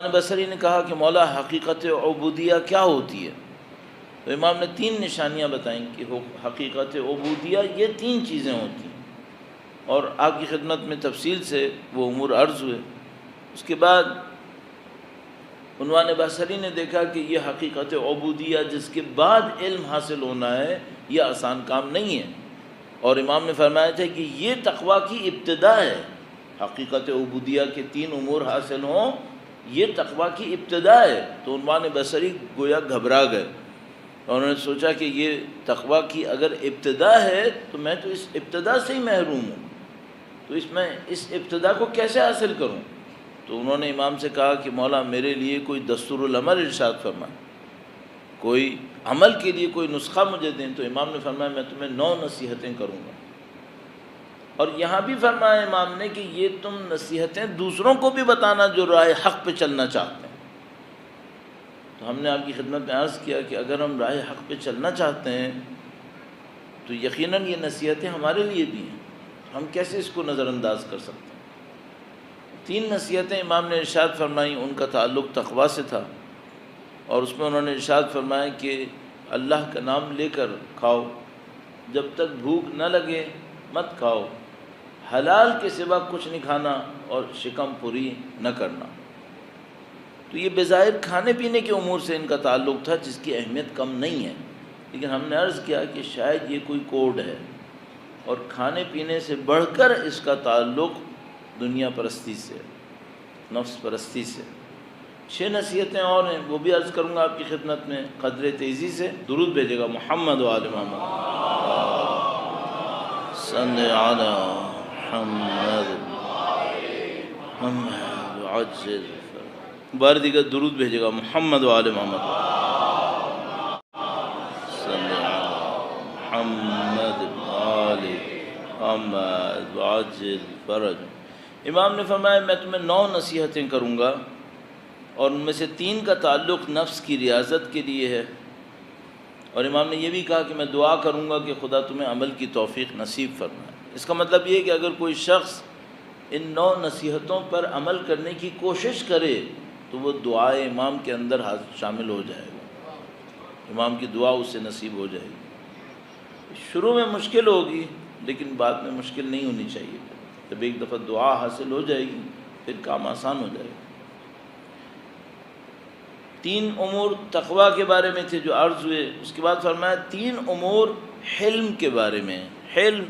بصری نے کہا کہ مولا حقیقت عبودیہ کیا ہوتی ہے؟ تو امام نے 3 نشانیاں بتائیں کہ حقیقت عبودیہ یہ 3 چیزیں ہوتی ہیں، اور آپ کی خدمت میں تفصیل سے وہ امور عرض ہوئے۔ اس کے بعد عنوان بصری نے دیکھا کہ یہ حقیقت عبودیہ جس کے بعد علم حاصل ہونا ہے یہ آسان کام نہیں ہے، اور امام نے فرمایا تھا کہ یہ تقویٰ کی ابتدا ہے۔ حقیقت عبودیہ کے 3 امور حاصل ہوں یہ تقویٰ کی ابتدا ہے۔ تو عنوان بصری گویا گھبرا گئے اور انہوں نے سوچا کہ یہ تقویٰ کی اگر ابتدا ہے تو میں تو اس ابتدا سے ہی محروم ہوں، تو میں اس ابتدا کو کیسے حاصل کروں؟ تو انہوں نے امام سے کہا کہ مولا میرے لیے کوئی دستور العمل ارشاد فرمائیں، کوئی عمل کے لیے کوئی نسخہ مجھے دیں۔ تو امام نے فرمایا میں تمہیں 9 نصیحتیں کروں گا، اور یہاں بھی فرمایا امام نے کہ یہ تم نصیحتیں دوسروں کو بھی بتانا جو راہ حق پہ چلنا چاہتے ہیں۔ تو ہم نے آپ کی خدمت میں عرض کیا کہ اگر ہم راہ حق پہ چلنا چاہتے ہیں تو یقیناً یہ نصیحتیں ہمارے لیے بھی ہیں، ہم کیسے اس کو نظر انداز کر سکتے ہیں؟ 3 نصیحتیں امام نے ارشاد فرمائیں، ان کا تعلق تقویٰ سے تھا، اور اس میں انہوں نے ارشاد فرمایا کہ اللہ کا نام لے کر کھاؤ، جب تک بھوک نہ لگے مت کھاؤ، حلال کے سوا کچھ نہیں کھانا، اور شکم پوری نہ کرنا۔ تو یہ بظاہر کھانے پینے کے امور سے ان کا تعلق تھا جس کی اہمیت کم نہیں ہے، لیکن ہم نے عرض کیا کہ شاید یہ کوئی کوڈ ہے، اور کھانے پینے سے بڑھ کر اس کا تعلق دنیا پرستی سے، نفس پرستی سے۔ 6 نصیحتیں اور ہیں، وہ بھی عرض کروں گا آپ کی خدمت میں قدر تیزی سے۔ درود بھیجے گا محمد و آل محمد، صلی علی محمد محمد عجل، بار دیگر درود بھیجے گا محمد و آل محمد، صلی علی محمد آل محمد عجل فرج۔ امام نے فرمایا میں تمہیں 9 نصیحتیں کروں گا، اور ان میں سے 3 کا تعلق نفس کی ریاضت کے لیے ہے، اور امام نے یہ بھی کہا کہ میں دعا کروں گا کہ خدا تمہیں عمل کی توفیق نصیب فرمائے۔ اس کا مطلب یہ ہے کہ اگر کوئی شخص ان 9 نصیحتوں پر عمل کرنے کی کوشش کرے تو وہ دعائے امام کے اندر شامل ہو جائے گا، امام کی دعا اس سے نصیب ہو جائے گی۔ شروع میں مشکل ہوگی لیکن بعد میں مشکل نہیں ہونی چاہیے، جب ایک دفعہ دعا حاصل ہو جائے گی پھر کام آسان ہو جائے گا۔ 3 امور تقویٰ کے بارے میں تھے جو عرض ہوئے، اس کے بعد فرمایا 3 امور حلم کے بارے میں۔ حلم،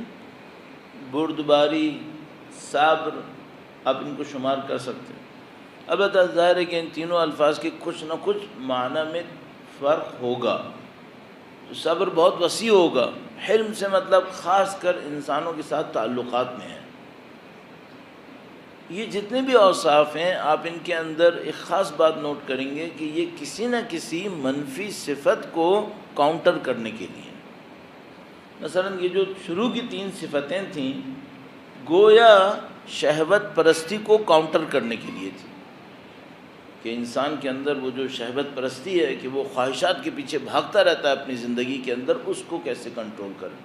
بردباری، صبر، آپ ان کو شمار کر سکتے ہیں۔ البتہ ظاہر ہے کہ ان تینوں الفاظ کے کچھ نہ کچھ معنی میں فرق ہوگا، تو صبر بہت وسیع ہوگا۔ حلم سے مطلب خاص کر انسانوں کے ساتھ تعلقات میں ہے۔ یہ جتنے بھی اوصاف ہیں آپ ان کے اندر ایک خاص بات نوٹ کریں گے کہ یہ کسی نہ کسی منفی صفت کو کاؤنٹر کرنے کے لیے۔ مثلا یہ جو شروع کی 3 صفتیں تھیں گویا شہوت پرستی کو کاؤنٹر کرنے کے لیے تھی، کہ انسان کے اندر وہ جو شہوت پرستی ہے کہ وہ خواہشات کے پیچھے بھاگتا رہتا ہے اپنی زندگی کے اندر، اس کو کیسے کنٹرول کرے۔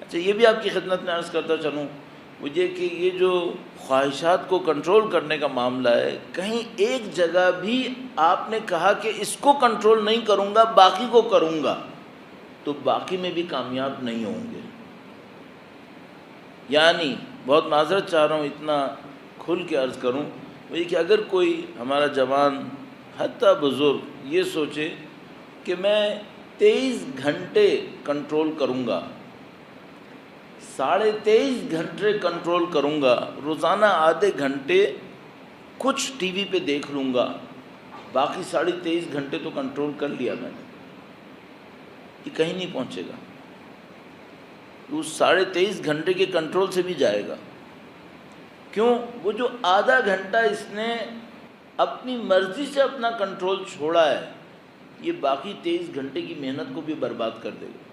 اچھا یہ بھی آپ کی خدمت میں عرض کرتا چلوں مجھے کہ یہ جو خواہشات کو کنٹرول کرنے کا معاملہ ہے، کہیں ایک جگہ بھی آپ نے کہا کہ اس کو کنٹرول نہیں کروں گا باقی کو کروں گا، تو باقی میں بھی کامیاب نہیں ہوں گے۔ یعنی بہت معذرت چاہ رہا ہوں اتنا کھل کے عرض کروں، وہ یہ کہ اگر کوئی ہمارا جوان حتیٰ بزرگ یہ سوچے کہ میں 23 گھنٹے کنٹرول کروں گا، 23.5 گھنٹے کنٹرول کروں گا، روزانہ آدھے گھنٹے کچھ ٹی وی پہ دیکھ لوں گا، باقی 23.5 گھنٹے تو کنٹرول کر لیا میں نے، یہ کہیں نہیں پہنچے گا، اس 23.5 گھنٹے کے کنٹرول سے بھی جائے گا۔ کیوں؟ وہ جو آدھا گھنٹہ اس نے اپنی مرضی سے اپنا کنٹرول چھوڑا ہے، یہ باقی 23 گھنٹے کی محنت کو بھی برباد کر دے گا۔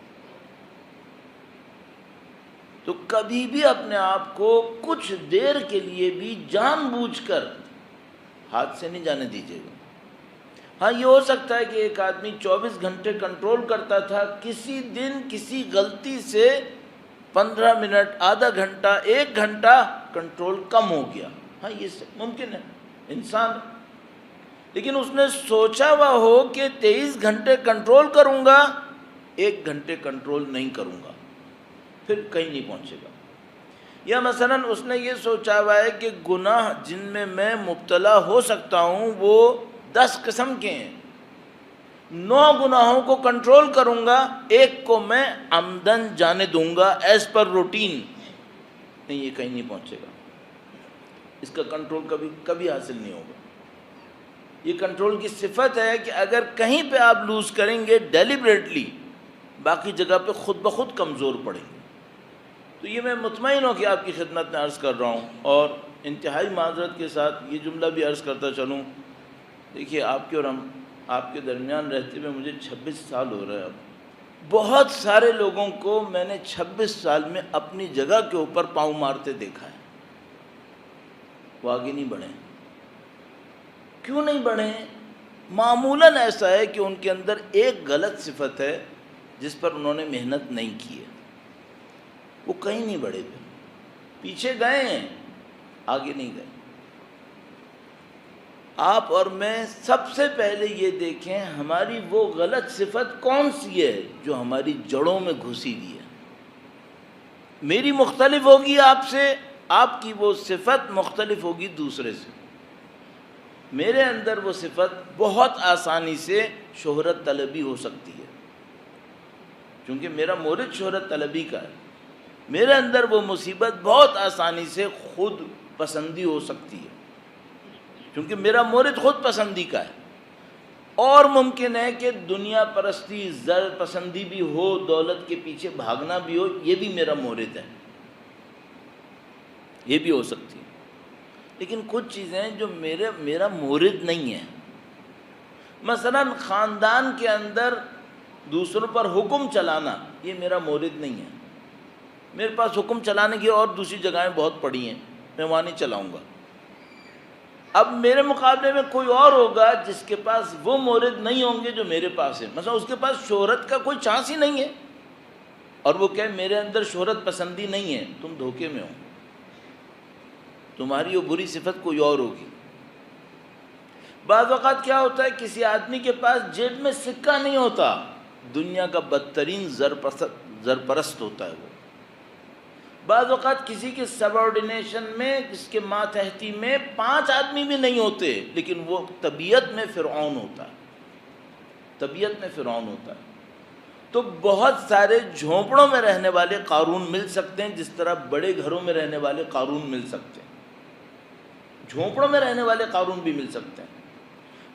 تو کبھی بھی اپنے آپ کو کچھ دیر کے لیے بھی جان بوجھ کر ہاتھ سے نہیں جانے دیجیے گا۔ ہاں یہ ہو سکتا ہے کہ ایک آدمی 24 گھنٹے کنٹرول کرتا تھا، کسی دن کسی غلطی سے 15 منٹ، آدھا گھنٹہ، 1 گھنٹہ کنٹرول کم ہو گیا، ہاں یہ ممکن ہے، انسان۔ لیکن اس نے سوچا ہوا ہو کہ 23 گھنٹے کنٹرول کروں گا، 1 گھنٹے کنٹرول نہیں کروں گا، پھر کہیں نہیں پہنچے گا۔ یا مثلا اس نے یہ سوچا ہوا ہے کہ گناہ جن میں مبتلا ہو سکتا ہوں وہ 10 قسم کے ہیں، 9 گناہوں کو کنٹرول کروں گا، 1 کو میں عمدن جانے دوں گا ایز پر روٹین، نہیں، یہ کہیں نہیں پہنچے گا، اس کا کنٹرول کبھی حاصل نہیں ہوگا۔ یہ کنٹرول کی صفت ہے کہ اگر کہیں پہ آپ لوز کریں گے ڈیلیبریٹلی، باقی جگہ پہ خود بخود کمزور پڑیں گے۔ تو یہ میں مطمئن ہوں کہ آپ کی خدمت میں عرض کر رہا ہوں، اور انتہائی معذرت کے ساتھ یہ جملہ بھی عرض کرتا چلوں، دیکھیے آپ کے اور آپ کے درمیان رہتے ہوئے مجھے 26 سال ہو رہا ہے۔ اب بہت سارے لوگوں کو میں نے 26 سال میں اپنی جگہ کے اوپر پاؤں مارتے دیکھا ہے، وہ آگے نہیں بڑھے۔ کیوں نہیں بڑھے؟ معمولاً ایسا ہے کہ ان کے اندر ایک غلط صفت ہے جس پر انہوں نے محنت نہیں کی ہے، وہ کہیں نہیں بڑھے، پیچھے گئے ہیں، آگے نہیں گئے۔ آپ اور میں سب سے پہلے یہ دیکھیں ہماری وہ غلط صفت کون سی ہے جو ہماری جڑوں میں گھسی ہوئی ہے۔ میری مختلف ہوگی آپ سے، آپ کی وہ صفت مختلف ہوگی دوسرے سے۔ میرے اندر وہ صفت بہت آسانی سے شہرت طلبی ہو سکتی ہے، کیونکہ میرا مورد شہرت طلبی کا ہے۔ میرے اندر وہ مصیبت بہت آسانی سے خود پسندی ہو سکتی ہے، کیونکہ میرا مورد خود پسندی کا ہے۔ اور ممکن ہے کہ دنیا پرستی، زر پسندی بھی ہو، دولت کے پیچھے بھاگنا بھی ہو، یہ بھی میرا مورد ہے، یہ بھی ہو سکتی ہے۔ لیکن کچھ چیزیں جو میرا مورد نہیں ہے، مثلا خاندان کے اندر دوسروں پر حکم چلانا، یہ میرا مورد نہیں ہے۔ میرے پاس حکم چلانے کی اور دوسری جگہیں بہت پڑی ہیں، میں وہاں نہیں چلاؤں گا۔ اب میرے مقابلے میں کوئی اور ہوگا جس کے پاس وہ مورد نہیں ہوں گے جو میرے پاس ہے، مثلا اس کے پاس شہرت کا کوئی چانس ہی نہیں ہے، اور وہ کہے میرے اندر شہرت پسندی نہیں ہے، تم دھوکے میں ہو، تمہاری وہ بری صفت کوئی اور ہوگی۔ بعض اوقات کیا ہوتا ہے، کسی آدمی کے پاس جیب میں سکہ نہیں ہوتا، دنیا کا بدترین زر پرست ہوتا ہے وہ۔ بعض اوقات کسی کے سبارڈینیشن میں، جس کے ماتحتی میں 5 آدمی بھی نہیں ہوتے، لیکن وہ طبیعت میں فرعون ہوتا ہے، طبیعت میں فرعون ہوتا ہے۔ تو بہت سارے جھونپڑوں میں رہنے والے قارون مل سکتے ہیں، جس طرح بڑے گھروں میں رہنے والے قارون مل سکتے ہیں، جھونپڑوں میں رہنے والے قارون بھی مل سکتے ہیں۔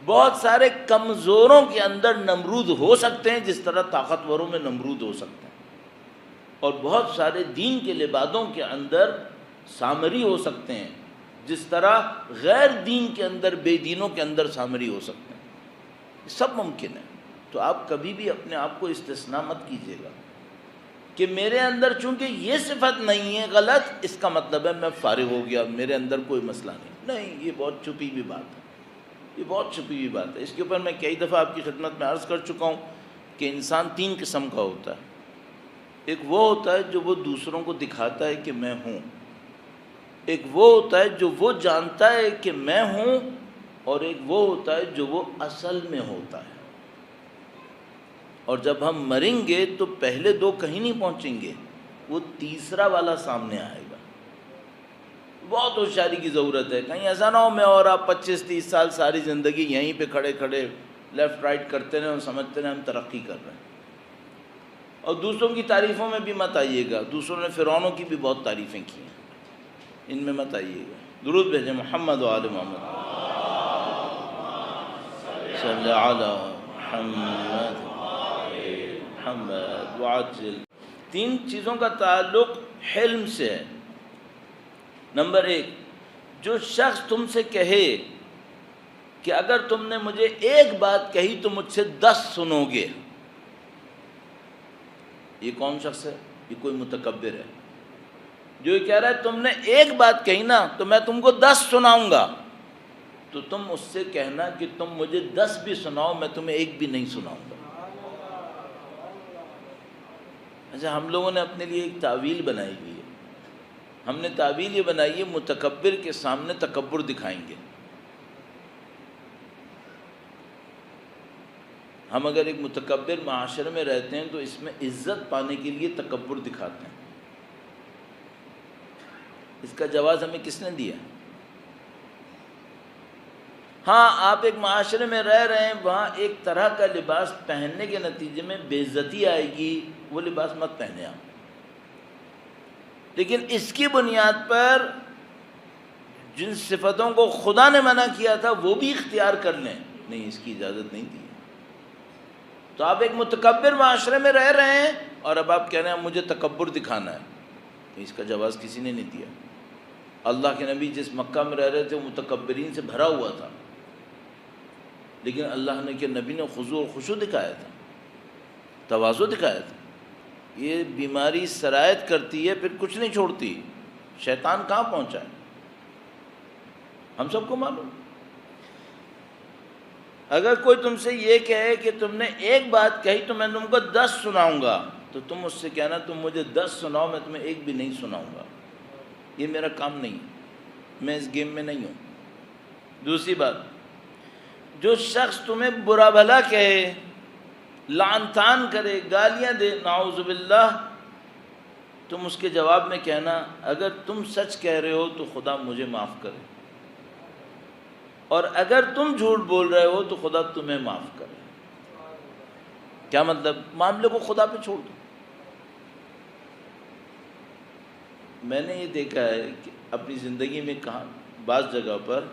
بہت سارے کمزوروں کے اندر نمرود ہو سکتے ہیں، جس طرح طاقتوروں میں نمرود ہو سکتے ہیں، اور بہت سارے دین کے لبادوں کے اندر سامری ہو سکتے ہیں، جس طرح غیر دین کے اندر، بے دینوں کے اندر سامری ہو سکتے ہیں۔ یہ سب ممکن ہے۔ تو آپ کبھی بھی اپنے آپ کو استثناء مت کیجیے گا کہ میرے اندر چونکہ یہ صفت نہیں ہے غلط، اس کا مطلب ہے میں فارغ ہو گیا، میرے اندر کوئی مسئلہ نہیں۔ یہ بہت چھپی ہوئی بات ہے، یہ بہت چھپی ہوئی بات ہے۔ اس کے اوپر میں کئی دفعہ آپ کی خدمت میں عرض کر چکا ہوں کہ انسان 3 قسم کا ہوتا ہے۔ ایک وہ ہوتا ہے جو وہ دوسروں کو دکھاتا ہے کہ میں ہوں، ایک وہ ہوتا ہے جو وہ جانتا ہے کہ میں ہوں، اور ایک وہ ہوتا ہے جو وہ اصل میں ہوتا ہے۔ اور جب ہم مریں گے تو پہلے 2 کہیں نہیں پہنچیں گے، وہ تیسرا والا سامنے آئے گا۔ بہت ہوشیاری کی ضرورت ہے، کہیں ایسا نہ ہو میں اور آپ 25-30 سال ساری زندگی یہیں پہ کھڑے کھڑے لیفٹ رائٹ کرتے رہیں اور سمجھتے رہیں ہم ترقی کر رہے ہیں۔ اور دوسروں کی تعریفوں میں بھی مت آئیے گا، دوسروں نے فرعونوں کی بھی بہت تعریفیں کی ہیں، ان میں مت آئیے گا۔ درود بھیجیں محمد و آل محمد، صلی علی محمد محمد وعجل۔ 3 چیزوں کا تعلق حلم سے ہے۔ نمبر 1، جو شخص تم سے کہے کہ اگر تم نے مجھے ایک بات کہی تو مجھ سے 10 سنو گے، یہ کون شخص ہے؟ یہ کوئی متکبر ہے جو یہ کہہ رہا ہے تم نے ایک بات کہی نا تو میں تم کو 10 سناؤں گا، تو تم اس سے کہنا کہ تم مجھے 10 بھی سناؤ، میں تمہیں ایک بھی نہیں سناؤں گا۔ اچھا، ہم لوگوں نے اپنے لیے ایک تعویل بنائی ہوئی ہے، ہم نے تعویل یہ بنائی ہے متکبر کے سامنے تکبر دکھائیں گے۔ ہم اگر ایک متکبر معاشرے میں رہتے ہیں تو اس میں عزت پانے کے لیے تکبر دکھاتے ہیں. اس کا جواز ہمیں کس نے دیا؟ ہاں آپ ایک معاشرے میں رہ رہے ہیں، وہاں ایک طرح کا لباس پہننے کے نتیجے میں بے عزتی آئے گی، وہ لباس مت پہنے آپ. لیکن اس کی بنیاد پر جن صفتوں کو خدا نے منع کیا تھا وہ بھی اختیار کر لیں، نہیں اس کی اجازت نہیں دی. تو آپ ایک متکبر معاشرے میں رہ رہے ہیں اور اب آپ کہہ رہے ہیں مجھے تکبر دکھانا ہے، اس کا جواز کسی نے نہیں دیا. اللہ کے نبی جس مکہ میں رہ رہے تھے وہ متکبرین سے بھرا ہوا تھا، لیکن اللہ نے کہ نبی نے خضوع اور خشوع دکھایا تھا، تواضع دکھایا تھا. یہ بیماری سرایت کرتی ہے پھر کچھ نہیں چھوڑتی. شیطان کہاں پہنچا ہے ہم سب کو معلوم. اگر کوئی تم سے یہ کہے کہ تم نے ایک بات کہی تو میں تم کو 10 سناؤں گا، تو تم اس سے کہنا تم مجھے 10 سناؤ، میں تمہیں ایک بھی نہیں سناؤں گا. یہ میرا کام نہیں ہے، میں اس گیم میں نہیں ہوں. دوسری بات، جو شخص تمہیں برا بھلا کہے، لعن طعن کرے، گالیاں دے، نعوذ باللہ، تم اس کے جواب میں کہنا اگر تم سچ کہہ رہے ہو تو خدا مجھے معاف کرے، اور اگر تم جھوٹ بول رہے ہو تو خدا تمہیں معاف کرے. کیا مطلب؟ معاملے کو خدا پہ چھوڑ دو. میں نے یہ دیکھا ہے کہ اپنی زندگی میں کہاں بعض جگہ پر،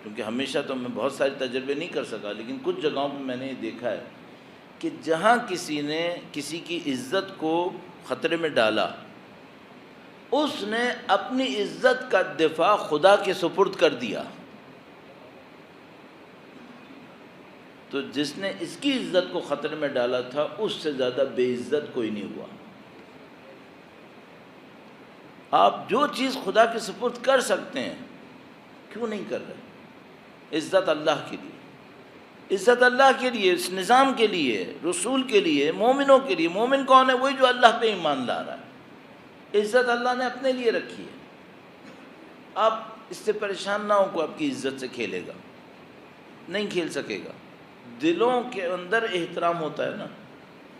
کیونکہ ہمیشہ تو میں بہت سارے تجربے نہیں کر سکا، لیکن کچھ جگہوں پہ میں نے یہ دیکھا ہے کہ جہاں کسی نے کسی کی عزت کو خطرے میں ڈالا، اس نے اپنی عزت کا دفاع خدا کے سپرد کر دیا. تو جس نے اس کی عزت کو خطرے میں ڈالا تھا اس سے زیادہ بے عزت کوئی نہیں ہوا. آپ جو چیز خدا کے سپرد کر سکتے ہیں کیوں نہیں کر رہے؟ عزت اللہ کے لیے، عزت اللہ کے لیے، اس نظام کے لیے، رسول کے لیے، مومنوں کے لیے. مومن کون ہے؟ وہی جو اللہ پہ ایمان لا رہا ہے. عزت اللہ نے اپنے لیے رکھی ہے. آپ اس سے پریشان نہ ہو کہ آپ کی عزت سے کھیلے گا، نہیں کھیل سکے گا. دلوں کے اندر احترام ہوتا ہے نا.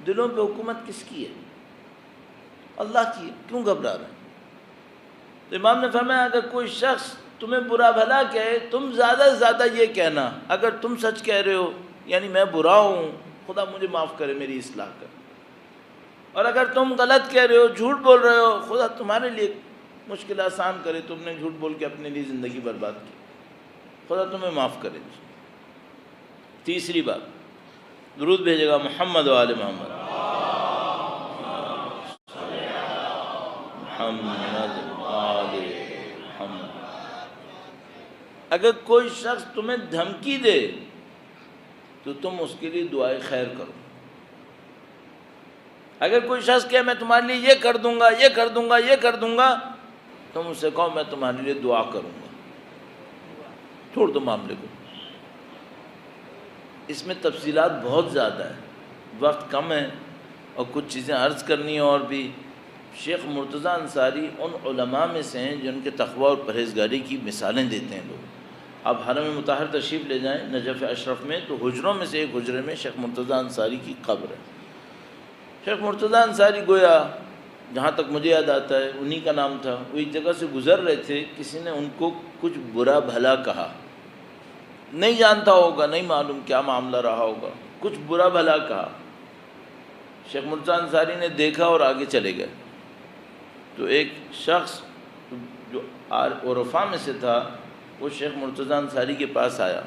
دلوں پہ حکومت کس کی ہے؟ اللہ کی ہے. کیوں گھبرا رہے ہیں؟ تو امام نے فرمایا اگر کوئی شخص تمہیں برا بھلا کہے، تم زیادہ سے زیادہ یہ کہنا اگر تم سچ کہہ رہے ہو یعنی میں برا ہوں، خدا مجھے معاف کرے، میری اصلاح کر. اور اگر تم غلط کہہ رہے ہو، جھوٹ بول رہے ہو، خدا تمہارے لیے مشکل آسان کرے، تم نے جھوٹ بول کے اپنے لیے زندگی برباد کی، خدا تمہیں معاف کرے. تیسری بات، درود بھیجے گا محمد و آل محمد. محمد آل محمد. اگر کوئی شخص تمہیں دھمکی دے تو تم اس کے لیے دعائے خیر کرو. اگر کوئی شخص کہے میں تمہارے لیے یہ کر دوں گا، یہ کر دوں گا، یہ کر دوں گا، تم اس سے کہو میں تمہارے لیے دعا کروں گا. چھوڑ دو معاملے کو. اس میں تفصیلات بہت زیادہ ہے، وقت کم ہے اور کچھ چیزیں عرض کرنی ہیں. اور بھی شیخ مرتضیٰ انصاری ان علماء میں سے ہیں جن کے تقوی اور پرہیزگاری کی مثالیں دیتے ہیں لوگ. آپ حرم مطہر تشریف لے جائیں نجف اشرف میں تو حجروں میں سے ایک حجرے میں شیخ مرتضیٰ انصاری کی قبر ہے. شیخ مرتضیٰ انصاری گویا جہاں تک مجھے یاد آتا ہے انہی کا نام تھا. وہ ایک جگہ سے گزر رہے تھے، کسی نے ان کو کچھ برا بھلا کہا، نہیں جانتا ہوگا، نہیں معلوم کیا معاملہ رہا ہوگا، کچھ برا بھلا کہا. شیخ مرتضیٰ انصاری نے دیکھا اور آگے چلے گئے. تو ایک شخص جو عرفاء میں سے تھا وہ شیخ مرتضیٰ انصاری کے پاس آیا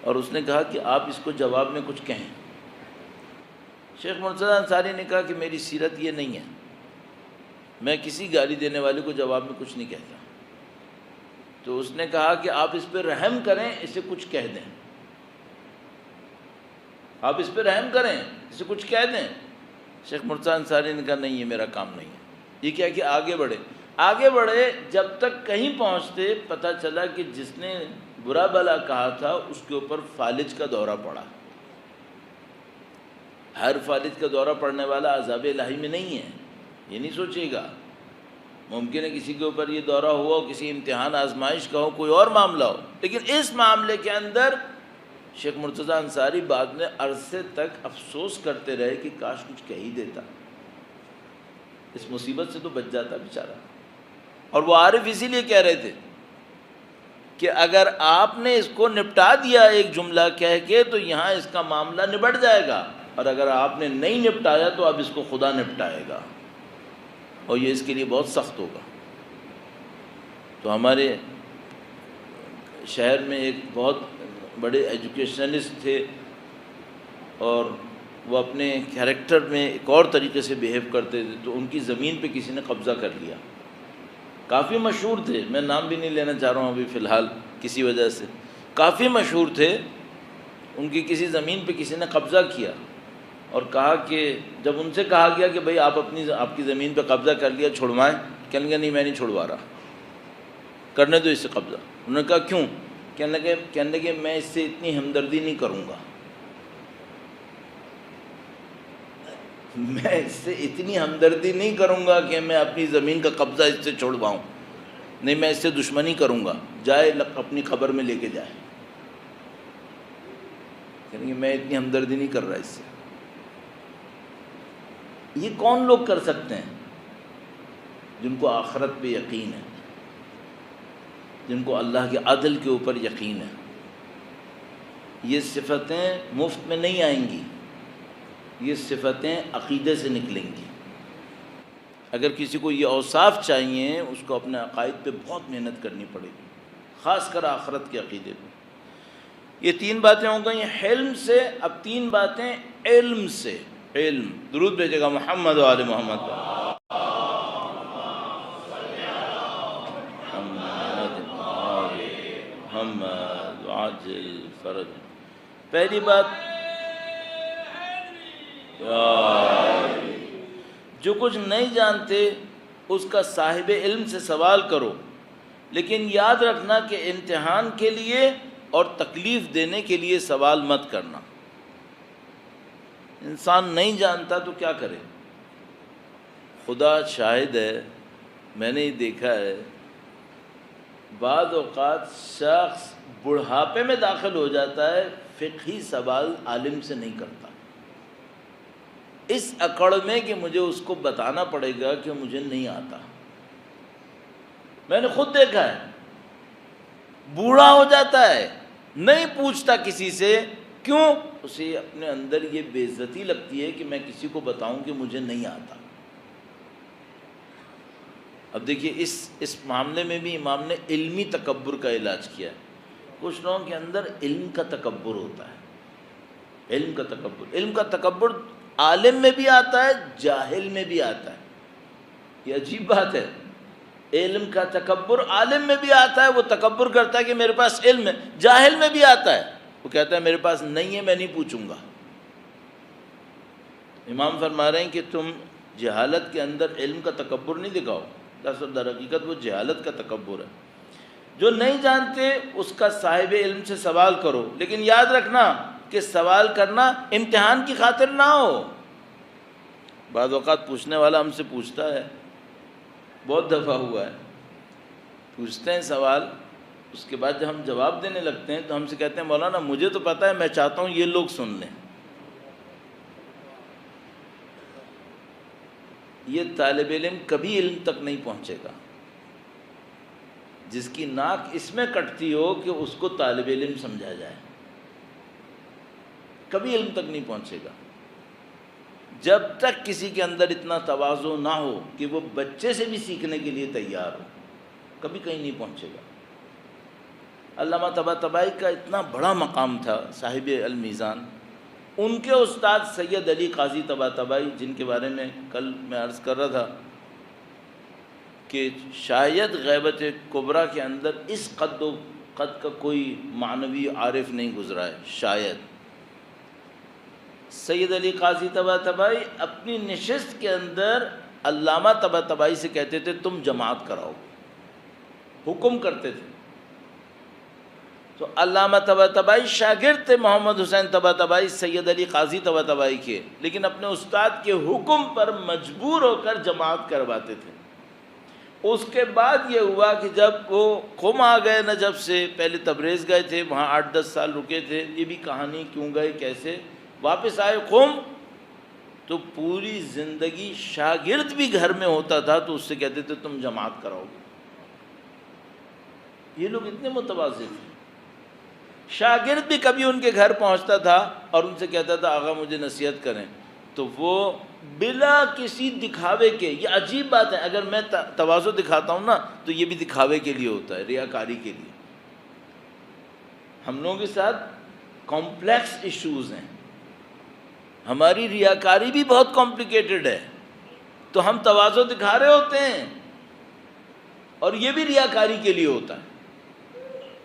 اور اس نے کہا کہ آپ اس کو جواب میں کچھ کہیں. شیخ مرتضیٰ انصاری نے کہا کہ میری سیرت یہ نہیں ہے، میں کسی گالی دینے والے کو جواب میں کچھ نہیں کہتا. تو اس نے کہا کہ آپ اس پہ رحم کریں، اسے کچھ کہہ دیں. آپ اس پہ رحم کریں، اسے کچھ کہہ دیں. شیخ مرتضیٰ انصاری نے کہا نہیں یہ میرا کام نہیں ہے. یہ کیا کہ آگے بڑھے. آگے بڑھے جب تک کہیں پہنچتے پتہ چلا کہ جس نے برا بھلا کہا تھا اس کے اوپر فالج کا دورہ پڑا. ہر فالج کا دورہ پڑنے والا عذاب الہی میں نہیں ہے، یہ نہیں سوچے گا. ممکن ہے کسی کے اوپر یہ دورہ ہوا ہو، کسی امتحان آزمائش کا ہو، کوئی اور معاملہ ہو، لیکن اس معاملے کے اندر شیخ مرتضی انصاری بعد میں عرصے تک افسوس کرتے رہے کہ کاش کچھ کہہ ہی دیتا، اس مصیبت سے تو بچ جاتا بیچارہ۔ اور وہ عارف اسی لیے کہہ رہے تھے کہ اگر آپ نے اس کو نپٹا دیا ایک جملہ کہہ کے تو یہاں اس کا معاملہ نبٹ جائے گا، اور اگر آپ نے نہیں نپٹایا تو اب اس کو خدا نپٹائے گا، اور یہ اس کے لیے بہت سخت ہوگا۔ تو ہمارے شہر میں ایک بہت بڑے ایجوکیشنلسٹ تھے، اور وہ اپنے کیریکٹر میں ایک اور طریقے سے بیہیو کرتے تھے، تو ان کی زمین پہ کسی نے قبضہ کر لیا۔ کافی مشہور تھے، میں نام بھی نہیں لینا چاہ رہا ہوں ابھی فی الحال کسی وجہ سے، کافی مشہور تھے۔ ان کی کسی زمین پہ کسی نے قبضہ کیا، اور کہا کہ جب ان سے کہا گیا کہ بھئی آپ کی زمین پہ قبضہ کر لیا، چھڑوائیں، کہنے لگے نہیں میں نہیں چھڑوا رہا، کرنے دو اس سے قبضہ۔ انہوں نے کہا کیوں؟ کہنے لگے میں اس سے اتنی ہمدردی نہیں کروں گا، میں اس سے اتنی ہمدردی نہیں کروں گا کہ میں اپنی زمین کا قبضہ اس سے چھڑواؤں، نہیں میں اس سے دشمنی کروں گا، جائے اپنی قبر میں لے کے جائے۔ کہنے لگے میں اتنی ہمدردی نہیں کر رہا اس سے۔ یہ کون لوگ کر سکتے ہیں؟ جن کو آخرت پہ یقین ہے، جن کو اللہ کے عدل کے اوپر یقین ہے۔ یہ صفتیں مفت میں نہیں آئیں گی، یہ صفتیں عقیدے سے نکلیں گی۔ اگر کسی کو یہ اوصاف چاہیے، اس کو اپنے عقائد پہ بہت محنت کرنی پڑے گی، خاص کر آخرت کے عقیدے پہ۔ یہ 3 باتیں ہو گئیں حلم سے، اب 3 باتیں علم سے۔ علم، درود بھیجے گا محمد و آل محمد۔ محمد عاجل فرج۔ پہلی بات، جو کچھ نہیں جانتے اس کا صاحب علم سے سوال کرو، لیکن یاد رکھنا کہ امتحان کے لیے اور تکلیف دینے کے لیے سوال مت کرنا۔ انسان نہیں جانتا تو کیا کرے؟ خدا شاہد ہے، میں نے یہ دیکھا ہے، بعض اوقات شخص بڑھاپے میں داخل ہو جاتا ہے، فقہی سوال عالم سے نہیں کرتا، اس اکڑ میں کہ مجھے اس کو بتانا پڑے گا کہ مجھے نہیں آتا۔ میں نے خود دیکھا ہے، بوڑھا ہو جاتا ہے، نہیں پوچھتا کسی سے، کیوں؟ اسے اپنے اندر یہ بے عزتی لگتی ہے کہ میں کسی کو بتاؤں کہ مجھے نہیں آتا۔ اب دیکھیے اس معاملے میں بھی امام نے علمی تکبر کا علاج کیا ہے۔ کچھ لوگوں کے اندر علم کا تکبر ہوتا ہے، علم کا تکبر۔ علم کا تکبر عالم میں بھی آتا ہے، جاہل میں بھی آتا ہے۔ یہ عجیب بات ہے، علم کا تکبر عالم میں بھی آتا ہے، وہ تکبر کرتا ہے کہ میرے پاس علم ہے۔ جاہل میں بھی آتا ہے، وہ کہتا ہے میرے پاس نہیں ہے، میں نہیں پوچھوں گا۔ امام فرما رہے ہیں کہ تم جہالت کے اندر علم کا تکبر نہیں دکھاؤ، در حقیقت وہ جہالت کا تکبر ہے۔ جو نہیں جانتے اس کا صاحب علم سے سوال کرو، لیکن یاد رکھنا کہ سوال کرنا امتحان کی خاطر نہ ہو۔ بعض اوقات پوچھنے والا ہم سے پوچھتا ہے، بہت دفعہ ہوا ہے، پوچھتے ہیں سوال، اس کے بعد جب ہم جواب دینے لگتے ہیں تو ہم سے کہتے ہیں مولانا مجھے تو پتہ ہے، میں چاہتا ہوں یہ لوگ سن لیں۔ یہ طالب علم کبھی علم تک نہیں پہنچے گا جس کی ناک اس میں کٹتی ہو کہ اس کو طالب علم سمجھا جائے، کبھی علم تک نہیں پہنچے گا۔ جب تک کسی کے اندر اتنا تواضع نہ ہو کہ وہ بچے سے بھی سیکھنے کے لیے تیار ہو، کبھی کہیں نہیں پہنچے گا۔ علامہ طباطبائی کا اتنا بڑا مقام تھا، صاحب المیزان۔ ان کے استاد سید علی قاضی طباطبائی، جن کے بارے میں کل میں عرض کر رہا تھا کہ شاید غیبت کبریٰ کے اندر اس قد کا کوئی معنوی عارف نہیں گزرا ہے، شاید۔ سید علی قاضی طباطبائی اپنی نشست کے اندر علامہ طباطبائی سے کہتے تھے تم جماعت کراؤ، حکم کرتے تھے۔ تو علامہ طباطبائی شاگرد تھے محمد حسین طباطبائی سید علی قاضی طباطبائی کے، لیکن اپنے استاد کے حکم پر مجبور ہو کر جماعت کرواتے تھے۔ اس کے بعد یہ ہوا کہ جب وہ قم آ گئے نجف سے، پہلے تبریز گئے تھے، وہاں 8-10 سال رکے تھے، یہ بھی کہانی کیوں گئے کیسے، واپس آئے قم تو پوری زندگی شاگرد بھی گھر میں ہوتا تھا تو اس سے کہتے تھے تم جماعت کراؤ گے. یہ لوگ اتنے متواضع تھے. شاگرد بھی کبھی ان کے گھر پہنچتا تھا اور ان سے کہتا تھا آقا مجھے نصیحت کریں، تو وہ بلا کسی دکھاوے کے، یہ عجیب بات ہے، اگر میں تواضع دکھاتا ہوں نا تو یہ بھی دکھاوے کے لیے ہوتا ہے، ریاکاری کے لیے. ہم لوگوں کے ساتھ کمپلیکس ایشوز ہیں، ہماری ریاکاری بھی بہت کمپلیکیٹڈ ہے، تو ہم تواضع دکھا رہے ہوتے ہیں اور یہ بھی ریاکاری کے لیے ہوتا ہے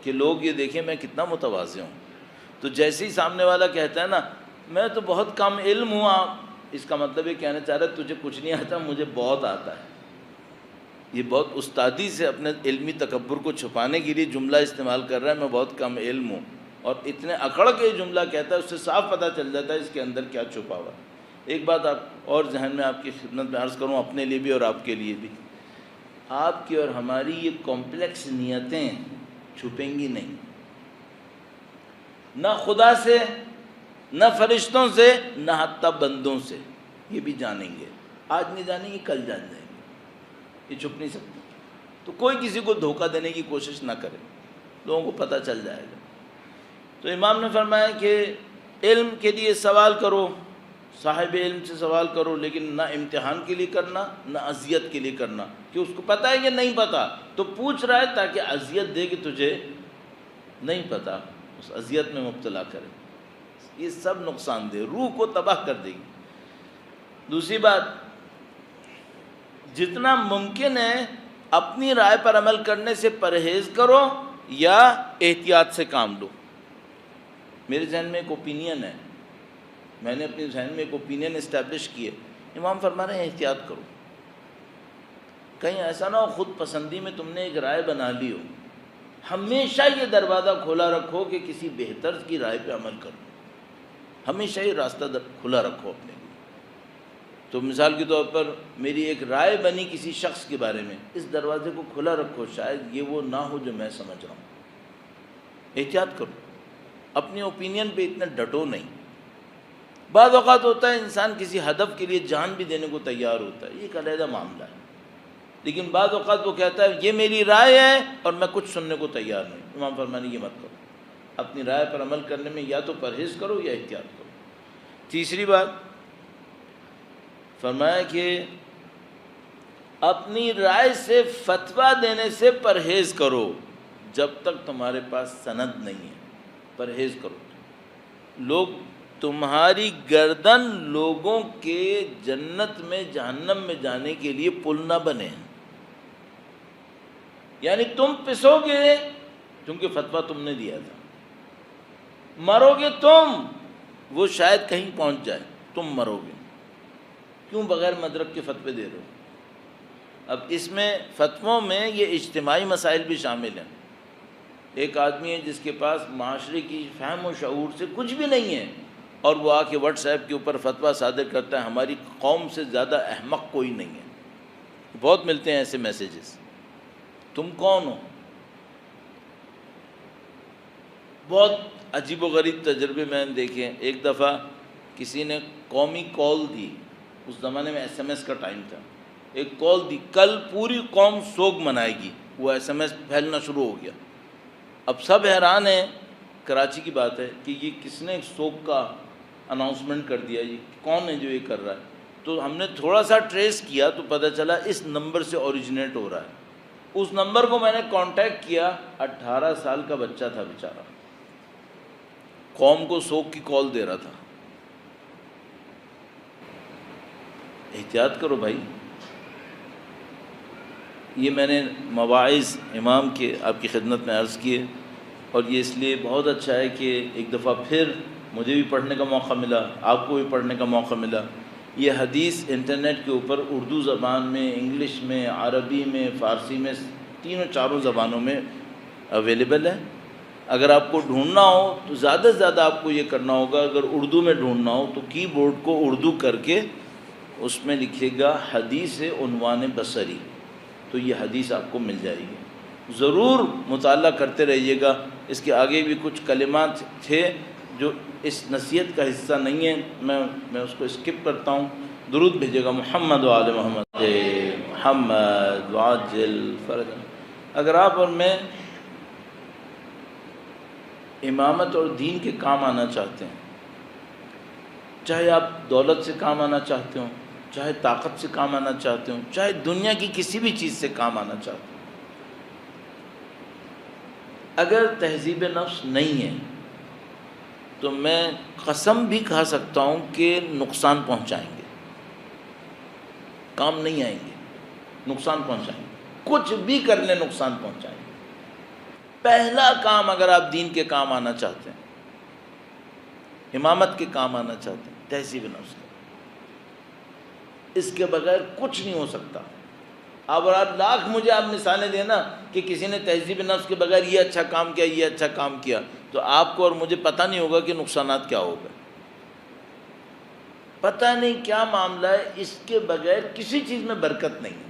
کہ لوگ یہ دیکھیں میں کتنا متواضع ہوں. تو جیسے ہی سامنے والا کہتا ہے نا میں تو بہت کم علم ہوں، اس کا مطلب یہ کہنا چاہ رہا ہے تجھے کچھ نہیں آتا، مجھے بہت آتا ہے. یہ بہت استادی سے اپنے علمی تکبر کو چھپانے کے لیے جملہ استعمال کر رہا ہے، میں بہت کم علم ہوں، اور اتنے اکڑ کے جملہ کہتا ہے، اس سے صاف پتہ چل جاتا ہے اس کے اندر کیا چھپا ہوا ہے. ایک بات آپ اور ذہن میں آپ کی خدمت میں عرض کروں، اپنے لیے بھی اور آپ کے لیے بھی، آپ کی اور ہماری یہ کمپلیکس نیتیں چھپیں گی نہیں، نہ خدا سے، نہ فرشتوں سے، نہ حتی بندوں سے. یہ بھی جانیں گے، آج نہیں جانیں گے کل جان جائیں گے، یہ چھپ نہیں سکتے. تو کوئی کسی کو دھوکہ دینے کی کوشش نہ کرے، لوگوں کو پتہ چل جائے گا. تو امام نے فرمایا کہ علم کے لیے سوال کرو، صاحب علم سے سوال کرو، لیکن نہ امتحان کے لیے کرنا، نہ اذیت کے لیے کرنا، کہ اس کو پتہ ہے کہ نہیں پتہ تو پوچھ رہا ہے تاکہ اذیت دے کہ تجھے نہیں پتہ، اس اذیت میں مبتلا کرے. یہ سب نقصان دہ، روح کو تباہ کر دے گی. دوسری بات، جتنا ممکن ہے اپنی رائے پر عمل کرنے سے پرہیز کرو یا احتیاط سے کام لو. میرے ذہن میں ایک اوپینین ہے، میں نے اپنے ذہن میں ایک اوپینین اسٹیبلش کی ہے. امام فرما رہے ہیں احتیاط کرو، کہیں ایسا نہ ہو خود پسندی میں تم نے ایک رائے بنا لی ہو. ہمیشہ یہ دروازہ کھلا رکھو کہ کسی بہتر کی رائے پہ عمل کرو، ہمیشہ یہ راستہ کھلا رکھو اپنے لیے. تو مثال کے طور پر میری ایک رائے بنی کسی شخص کے بارے میں، اس دروازے کو کھلا رکھو، شاید یہ وہ نہ ہو جو میں سمجھ رہا ہوں. احتیاط کرو، اپنی اوپینین پہ اتنا ڈٹو نہیں. بعض اوقات ہوتا ہے انسان کسی ہدف کے لیے جان بھی دینے کو تیار ہوتا ہے، یہ ایک علیحدہ معاملہ ہے، لیکن بعض اوقات وہ کہتا ہے یہ میری رائے ہے اور میں کچھ سننے کو تیار نہیں. امام فرمانے یہ مت کرو، اپنی رائے پر عمل کرنے میں یا تو پرہیز کرو یا احتیاط کرو. تیسری بات فرمایا کہ اپنی رائے سے فتویٰ دینے سے پرہیز کرو جب تک تمہارے پاس سند نہیں ہے. پرہیز کرو. لوگ تمہاری گردن لوگوں کے جنت میں جہنم میں جانے کے لیے پل نہ بنے ہیں، یعنی تم پسو گے کیونکہ فتویٰ تم نے دیا تھا، مرو گے تم، وہ شاید کہیں پہنچ جائے، تم مرو گے. کیوں بغیر مدرک کے فتوے دے رہے ہو؟ اب اس میں فتووں میں یہ اجتماعی مسائل بھی شامل ہیں. ایک آدمی ہے جس کے پاس معاشرے کی فہم و شعور سے کچھ بھی نہیں ہے اور وہ آ کے واٹس ایپ کے اوپر فتویٰ صادر کرتا ہے ہماری قوم سے زیادہ احمق کوئی نہیں ہے. بہت ملتے ہیں ایسے میسیجز. تم کون ہو؟ بہت عجیب و غریب تجربے میں نے دیکھے. ایک دفعہ کسی نے قومی کال دی، اس زمانے میں ایس ایم ایس کا ٹائم تھا، ایک کال دی کل پوری قوم سوگ منائے گی. وہ ایس ایم ایس پھیلنا شروع ہو گیا. اب سب حیران ہیں، کراچی کی بات ہے، کہ یہ کس نے ایک سوگ کا اناؤنسمنٹ کر دیا، یہ کون ہے جو یہ کر رہا ہے. تو ہم نے تھوڑا سا ٹریس کیا تو پتہ چلا اس نمبر سے اوریجنیٹ ہو رہا ہے. اس نمبر کو میں نے کانٹیکٹ کیا، 18 سال کا بچہ تھا بیچارہ، قوم کو سوگ کی کال دے رہا تھا. احتیاط کرو بھائی. یہ میں نے مواعظ امام کے آپ کی خدمت میں عرض کیے، اور یہ اس لیے بہت اچھا ہے کہ ایک دفعہ پھر مجھے بھی پڑھنے کا موقع ملا، آپ کو بھی پڑھنے کا موقع ملا. یہ حدیث انٹرنیٹ کے اوپر اردو زبان میں، انگلش میں، عربی میں، فارسی میں، تینوں چاروں زبانوں میں اویلیبل ہے. اگر آپ کو ڈھونڈنا ہو تو زیادہ سے زیادہ آپ کو یہ کرنا ہوگا، اگر اردو میں ڈھونڈنا ہو تو کی بورڈ کو اردو کر کے اس میں لکھے گا حدیث عنوان بصری، تو یہ حدیث آپ کو مل جائے گی. ضرور مطالعہ کرتے رہیے گا. اس کے آگے بھی کچھ کلمات تھے جو اس نصیحت کا حصہ نہیں ہے، میں اس کو اسکپ کرتا ہوں. درود بھیجے گا محمد و آل محمد محمد وعجل فرج. اگر آپ اور میں امامت اور دین کے کام آنا چاہتے ہیں، چاہے آپ دولت سے کام آنا چاہتے ہوں، چاہے طاقت سے کام آنا چاہتے ہوں، چاہے دنیا کی کسی بھی چیز سے کام آنا چاہتے ہوں، اگر تہذیب نفس نہیں ہے تو میں قسم بھی کھا سکتا ہوں کہ نقصان پہنچائیں گے، کام نہیں آئیں گے، نقصان پہنچائیں گے. کچھ بھی کر لیں نقصان پہنچائیں گے. پہلا کام اگر آپ دین کے کام آنا چاہتے ہیں، امامت کے کام آنا چاہتے ہیں، تہذیب نفس کا، اس کے بغیر کچھ نہیں ہو سکتا. اب اور آپ لاکھ مجھے آپ مثالیں دینا کہ کسی نے تہذیب نفس کے بغیر یہ اچھا کام کیا، یہ اچھا کام کیا، تو آپ کو اور مجھے پتہ نہیں ہوگا کہ نقصانات کیا ہوگا. پتہ نہیں کیا معاملہ ہے. اس کے بغیر کسی چیز میں برکت نہیں ہے.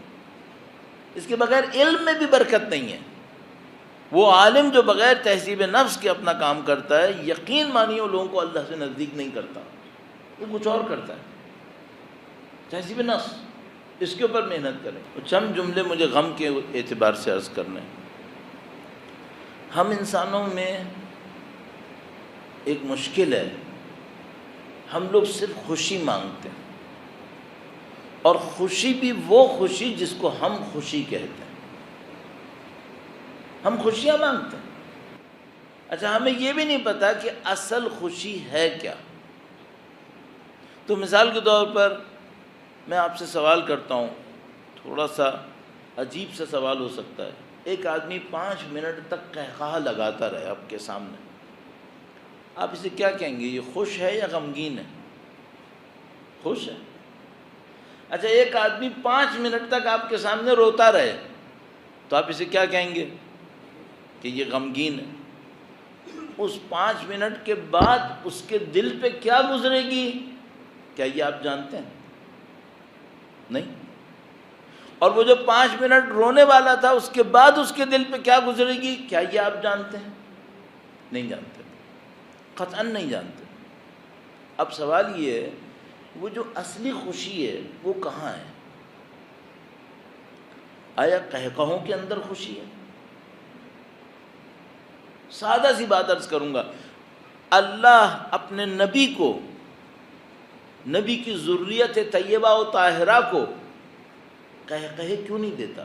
اس کے بغیر علم میں بھی برکت نہیں ہے. وہ عالم جو بغیر تہذیب نفس کے اپنا کام کرتا ہے، یقین مانیے وہ لوگوں کو اللہ سے نزدیک نہیں کرتا، وہ کچھ اور کرتا ہے. تہذیب نفس، اس کے اوپر محنت کریں. چند جملے مجھے غم کے اعتبار سے عرض کرنے. ہم انسانوں میں ایک مشکل ہے، ہم لوگ صرف خوشی مانگتے ہیں، اور خوشی بھی وہ خوشی جس کو ہم خوشی کہتے ہیں. ہم خوشیاں مانگتے ہیں. اچھا، ہمیں یہ بھی نہیں پتا کہ اصل خوشی ہے کیا. تو مثال کے طور پر میں آپ سے سوال کرتا ہوں، تھوڑا سا عجیب سا سوال ہو سکتا ہے. ایک آدمی 5 منٹ تک قہقہہ لگاتا رہے آپ کے سامنے، آپ اسے کیا کہیں گے؟ یہ خوش ہے یا غمگین ہے؟ خوش ہے. اچھا، ایک آدمی 5 منٹ تک آپ کے سامنے روتا رہے تو آپ اسے کیا کہیں گے؟ کہ یہ غمگین ہے. اس 5 منٹ کے بعد اس کے دل پہ کیا گزرے گی، کیا یہ آپ جانتے ہیں؟ نہیں. اور وہ جو 5 منٹ رونے والا تھا، اس کے بعد اس کے دل پہ کیا گزرے گی، کیا یہ آپ جانتے ہیں؟ نہیں جانتے، قطعاً نہیں جانتے. اب سوال یہ ہے، وہ جو اصلی خوشی ہے وہ کہاں ہے؟ آیا قہقہوں کے اندر خوشی ہے؟ سادہ سی بات عرض کروں گا. اللہ اپنے نبی کو، نبی کی ذریت طیبہ و طاہرہ کو قہقہے کیوں نہیں دیتا؟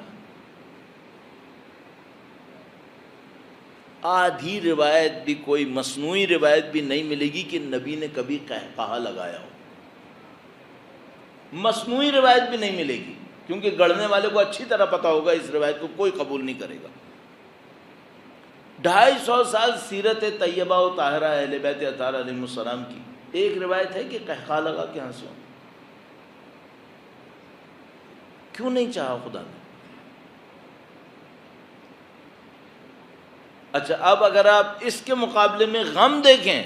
آدھی روایت بھی، کوئی مصنوعی روایت بھی نہیں ملے گی کہ نبی نے کبھی قہقہہ لگایا ہو. مصنوعی روایت بھی نہیں ملے گی، کیونکہ گڑھنے والے کو اچھی طرح پتا ہوگا اس روایت کو کوئی قبول نہیں کرے گا. 250 سال سیرت طیبہ و طاہرہ اہل بیت اطہار علیہ السلام کی ایک روایت ہے کہ قہقہہ لگا کے ہنسو. کیوں نہیں چاہا خدا نے؟ اچھا، اب اگر آپ اس کے مقابلے میں غم دیکھیں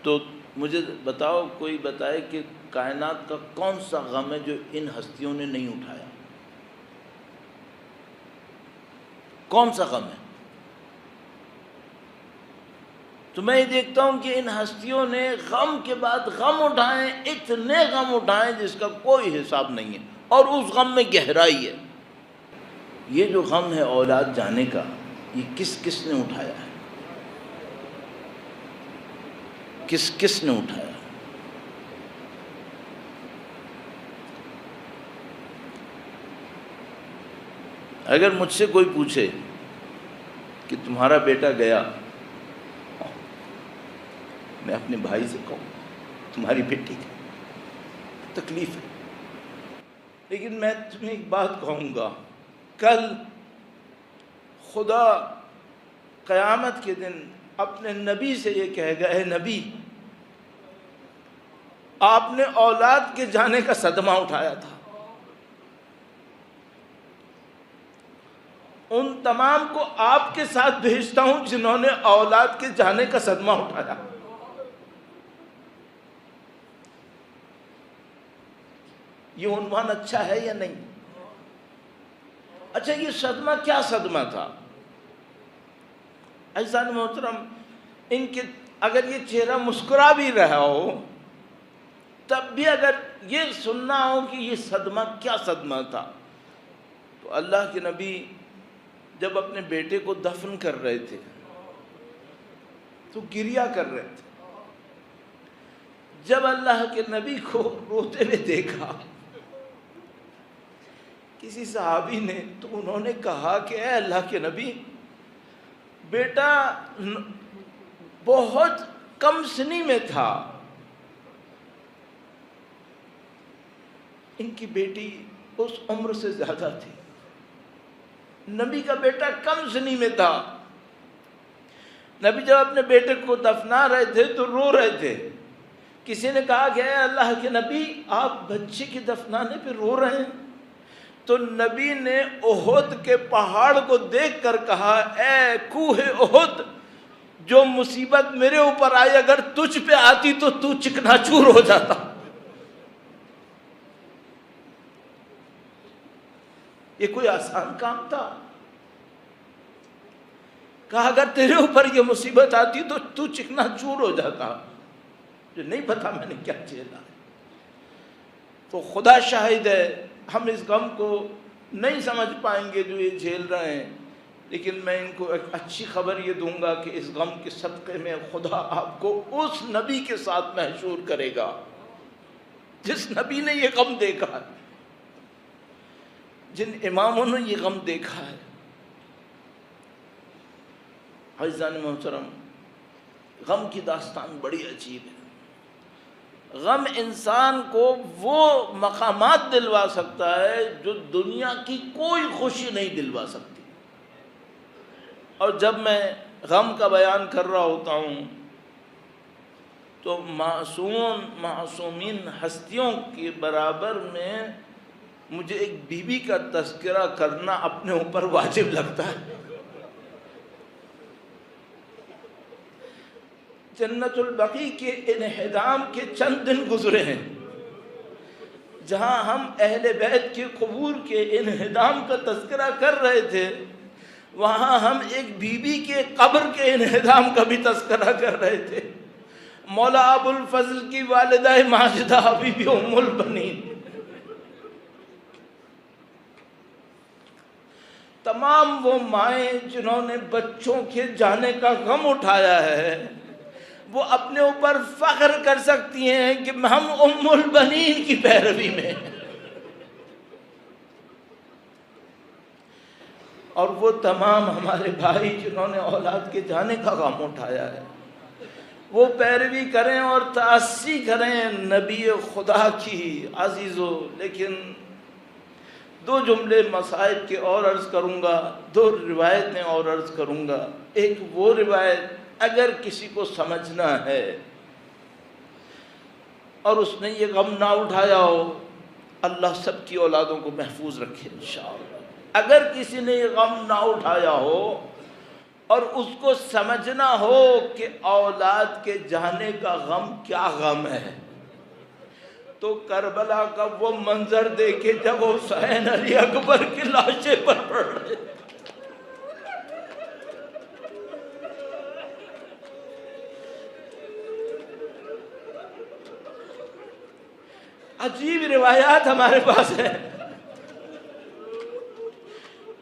تو مجھے بتاؤ، کوئی بتائے کہ کائنات کا کون سا غم ہے جو ان ہستیوں نے نہیں اٹھایا؟ کون سا غم ہے؟ تو میں یہ دیکھتا ہوں کہ ان ہستیوں نے غم کے بعد غم اٹھائیں، اتنے غم اٹھائیں جس کا کوئی حساب نہیں ہے، اور اس غم میں گہرائی ہے. یہ جو غم ہے اولاد جانے کا، یہ کس کس نے اٹھایا ہے؟ کس کس نے اٹھایا؟ اگر مجھ سے کوئی پوچھے کہ تمہارا بیٹا گیا، میں اپنے بھائی سے کہوں تمہاری بیٹی کی تکلیف ہے، لیکن میں تمہیں ایک بات کہوں گا، کل خدا قیامت کے دن اپنے نبی سے یہ کہے گا، اے نبی، آپ نے اولاد کے جانے کا صدمہ اٹھایا تھا. ان تمام کو آپ کے ساتھ بھیجتا ہوں جنہوں نے اولاد کے جانے کا صدمہ اٹھایا. یہ عنوان اچھا ہے یا نہیں؟ اچھا یہ صدمہ کیا صدمہ تھا؟ عزیزان محترم، ان کے اگر یہ چہرہ مسکرا بھی رہا ہو تب بھی اگر یہ سننا ہو کہ یہ صدمہ کیا صدمہ تھا، تو اللہ کے نبی جب اپنے بیٹے کو دفن کر رہے تھے تو گریہ کر رہے تھے۔ جب اللہ کے نبی کو روتے ہوئے دیکھا کسی صحابی نے، تو انہوں نے کہا کہ اے اللہ کے نبی، بیٹا بہت کم سنی میں تھا، ان کی بیٹی اس عمر سے زیادہ تھی، نبی کا بیٹا کم سنی میں تھا۔ نبی جب اپنے بیٹے کو دفنا رہے تھے تو رو رہے تھے۔ کسی نے کہا کہ اے اللہ کے نبی، آپ بچے کی دفنانے پہ رو رہے ہیں؟ تو نبی نے احد کے پہاڑ کو دیکھ کر کہا، اے کوہ احد، جو مصیبت میرے اوپر آئی اگر تجھ پہ آتی تو تو چکنا چور ہو جاتا۔ یہ کوئی آسان کام تھا؟ کہا اگر تیرے اوپر یہ مصیبت آتی تو تو چکنا چور ہو جاتا۔ جو نہیں پتا میں نے کیا جھیلا ہے۔ تو خدا شاہد ہے ہم اس غم کو نہیں سمجھ پائیں گے جو یہ جھیل رہے ہیں، لیکن میں ان کو ایک اچھی خبر یہ دوں گا کہ اس غم کے صدقے میں خدا آپ کو اس نبی کے ساتھ محشور کرے گا جس نبی نے یہ غم دیکھا ہے، جن اماموں نے یہ غم دیکھا ہے۔ عزیزان محترم، غم کی داستان بڑی عجیب ہے۔ غم انسان کو وہ مقامات دلوا سکتا ہے جو دنیا کی کوئی خوشی نہیں دلوا سکتی۔ اور جب میں غم کا بیان کر رہا ہوتا ہوں تو معصومین ہستیوں کے برابر میں مجھے ایک بیوی کا تذکرہ کرنا اپنے اوپر واجب لگتا ہے۔ جنت البقیع کے انہدام کے چند دن گزرے ہیں جہاں ہم اہل بیت کے قبور کے انہدام کا تذکرہ کر رہے تھے، وہاں ہم ایک بیوی کے قبر کے انہدام کا بھی تذکرہ کر رہے تھے۔ مولا ابو الفضل کی والدہ ماجدہ بی بی ام البنین، تمام وہ مائیں جنہوں نے بچوں کے جانے کا غم اٹھایا ہے، وہ اپنے اوپر فخر کر سکتی ہیں کہ ہم ام البنین کی پیروی میں۔ اور وہ تمام ہمارے بھائی جنہوں نے اولاد کے جانے کا غم اٹھایا ہے، وہ پیروی کریں اور تأسی کریں نبی خدا کی۔ عزیزو، لیکن دو جملے مصائب کے اور عرض کروں گا، دو روایتیں اور عرض کروں گا۔ ایک وہ روایت اگر کسی کو سمجھنا ہے اور اس نے یہ غم نہ اٹھایا ہو، اللہ سب کی اولادوں کو محفوظ رکھے انشاءاللہ۔ اگر کسی نے یہ غم نہ اٹھایا ہو اور اس کو سمجھنا ہو کہ اولاد کے جانے کا غم کیا غم ہے، تو کربلا کا وہ منظر دیکھے جب حسین علی اکبر کی لاشیں پر پڑ رہے تھے۔ عجیب روایات ہمارے پاس ہیں۔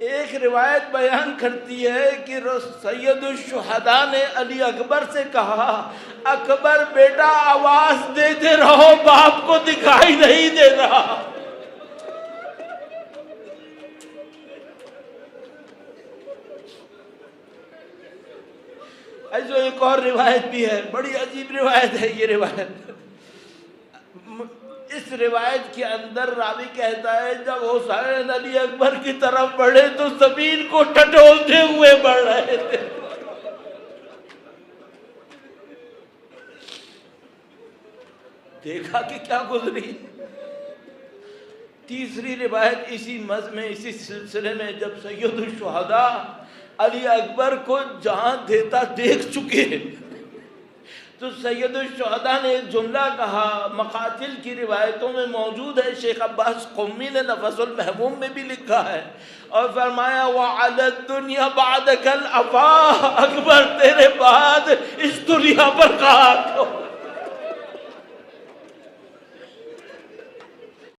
ایک روایت بیان کرتی ہے کہ سید الشہداء نے علی اکبر سے کہا، اکبر بیٹا آواز دیتے رہو، باپ کو دکھائی نہیں دے رہا۔ ایسو ایک اور روایت بھی ہے، بڑی عجیب روایت ہے یہ روایت۔ اس روایت کے اندر راوی کہتا ہے جب حسین علی اکبر کی طرف بڑھے تو زمین کو ٹٹولتے ہوئے بڑھ رہے تھے۔ دیکھا کہ کیا گزری۔ تیسری روایت اسی میں اسی سلسلے میں، جب سید الشہداء علی اکبر کو جان دیتا دیکھ چکے تو سید الشہداء نے ایک جملہ کہا، مقاتل کی روایتوں میں موجود ہے، شیخ عباس قمی نے نفس المحموم میں بھی لکھا ہے، اور فرمایا وَعَلَى الدُّنْيَا بَعْدَكَ الْعَفَا، اکبر تیرے بعد اس دنیا پر خاک ہو۔